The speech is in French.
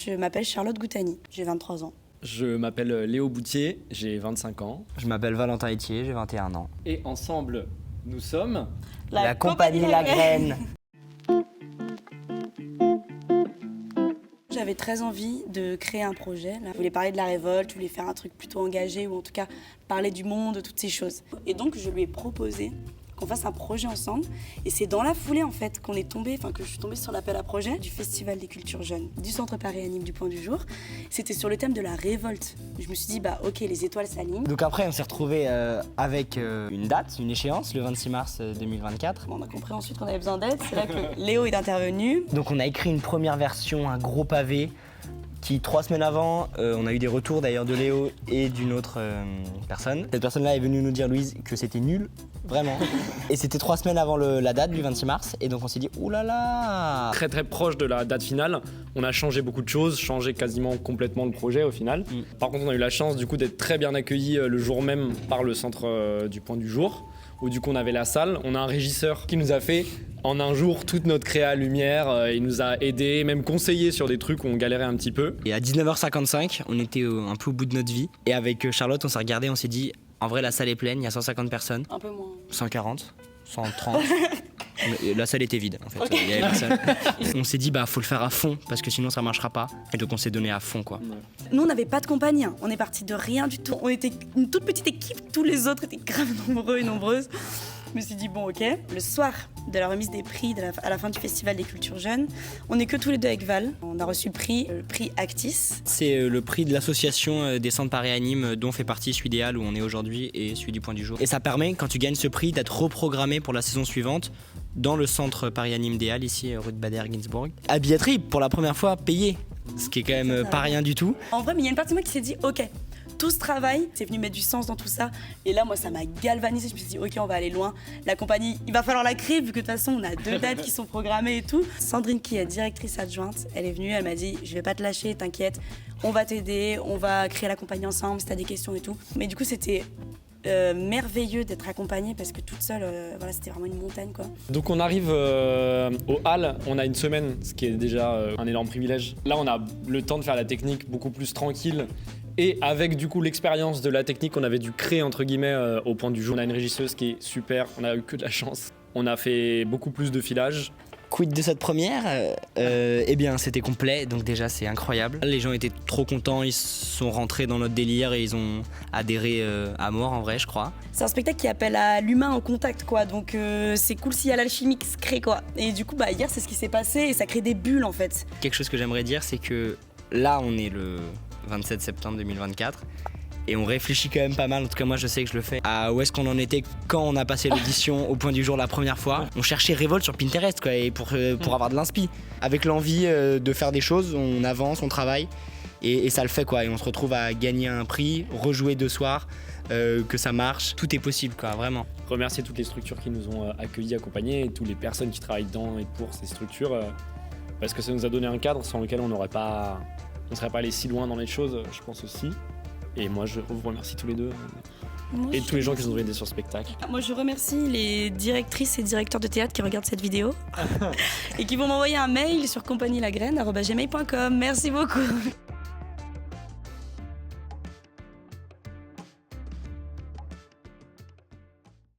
Je m'appelle Charlotte Goutani, j'ai 23 ans. Je m'appelle Léo Boutier, j'ai 25 ans. Je m'appelle Valentin Etier, j'ai 21 ans. Et ensemble, nous sommes... La compagnie La Graine. J'avais très envie de créer un projet. Je voulais parler de la révolte, je voulais faire un truc plutôt engagé, ou en tout cas parler du monde, de toutes ces choses. Et donc je lui ai proposé qu'on fasse un projet ensemble. Et c'est dans la foulée en fait que je suis tombée sur l'appel à projet du Festival des cultures jeunes, du Centre Paris Anime du Point du Jour. C'était sur le thème de la révolte. Je me suis dit, ok, les étoiles s'alignent. Donc après, on s'est retrouvés avec une date, une échéance, le 26 mars 2024. On a compris ensuite qu'on avait besoin d'aide. C'est là que Léo est intervenu. Donc on a écrit une première version, un gros pavé, qui 3 semaines avant, on a eu des retours d'ailleurs de Léo et d'une autre personne. Cette personne-là est venue nous dire, Louise, que c'était nul, vraiment. Et c'était 3 semaines avant la date du 26 mars, et donc on s'est dit, oulala. Très très proche de la date finale, on a changé beaucoup de choses, changé quasiment complètement le projet au final. Par contre, on a eu la chance du coup d'être très bien accueillis le jour même par le centre du Point du Jour, où du coup on avait la salle. On a un régisseur qui nous a fait en un jour toute notre créa lumière, il nous a aidé, même conseillé sur des trucs où on galérait un petit peu. Et à 19h55, on était un peu au bout de notre vie. Et avec Charlotte, on s'est regardé, on s'est dit, en vrai la salle est pleine, il y a 150 personnes. Un peu moins. 140, 130. La salle était vide en fait, il y avait personne. On s'est dit faut le faire à fond parce que sinon ça marchera pas. Et donc on s'est donné à fond quoi. Nous on n'avait pas de compagnie, on est parti de rien du tout. On était une toute petite équipe, tous les autres étaient grave nombreux et nombreuses. Je me suis dit ok. Le soir de la remise des prix à la fin du Festival des cultures jeunes, on n'est que tous les deux avec Val. On a reçu le prix Actis. C'est le prix de l'association des centres Paris Anime dont fait partie Suidéal où on est aujourd'hui et celui du Point du Jour. Et ça permet quand tu gagnes ce prix d'être reprogrammé pour la saison suivante dans le centre Paris Anime des Halles ici rue de Bader-Ginsbourg. À billetterie pour la première fois payée, ce qui est quand même pas rien du tout. En vrai mais il y a une partie de moi qui s'est dit ok. Tout ce travail, c'est venu mettre du sens dans tout ça. Et là, moi, ça m'a galvanisé. Je me suis dit, ok, on va aller loin. La compagnie, il va falloir la créer, vu que de toute façon, on a 2 dates qui sont programmées et tout. Sandrine, qui est directrice adjointe, elle est venue, elle m'a dit, je vais pas te lâcher, t'inquiète. On va t'aider, on va créer la compagnie ensemble si t'as des questions et tout. Mais du coup, c'était merveilleux d'être accompagnée parce que toute seule, c'était vraiment une montagne, quoi. Donc on arrive aux Halles, on a une semaine, ce qui est déjà un énorme privilège. Là, on a le temps de faire la technique beaucoup plus tranquille. Et avec du coup l'expérience de la technique qu'on avait dû créer entre guillemets au Point du Jour. On a une régisseuse qui est super, on a eu que de la chance. On a fait beaucoup plus de filage. Quid de cette première Eh bien c'était complet, donc déjà c'est incroyable. Les gens étaient trop contents, ils sont rentrés dans notre délire et ils ont adhéré à mort en vrai je crois. C'est un spectacle qui appelle à l'humain au contact quoi, donc c'est cool s'il y a l'alchimie qui se crée quoi. Et du coup hier c'est ce qui s'est passé et ça crée des bulles en fait. Quelque chose que j'aimerais dire c'est que là on est le 27 septembre 2024 et on réfléchit quand même pas mal, en tout cas moi je sais que je le fais, à où est-ce qu'on en était quand on a passé l'audition au Point du Jour la première fois. On cherchait révolte sur Pinterest quoi, et pour avoir de l'inspi. Avec l'envie de faire des choses, on avance, on travaille et ça le fait quoi. Et on se retrouve à gagner un prix, rejouer 2 soirs, que ça marche, tout est possible quoi, vraiment. Remercier toutes les structures qui nous ont accueillis, accompagnés, et toutes les personnes qui travaillent dans et pour ces structures, parce que ça nous a donné un cadre sans lequel on ne serait pas allé si loin dans les choses, je pense aussi. Et moi, je vous remercie tous les deux. Et tous les gens qui nous ont aidés sur ce spectacle. Moi, je remercie les directrices et directeurs de théâtre qui regardent cette vidéo et qui vont m'envoyer un mail sur compagnielagraine@gmail.com. Merci beaucoup.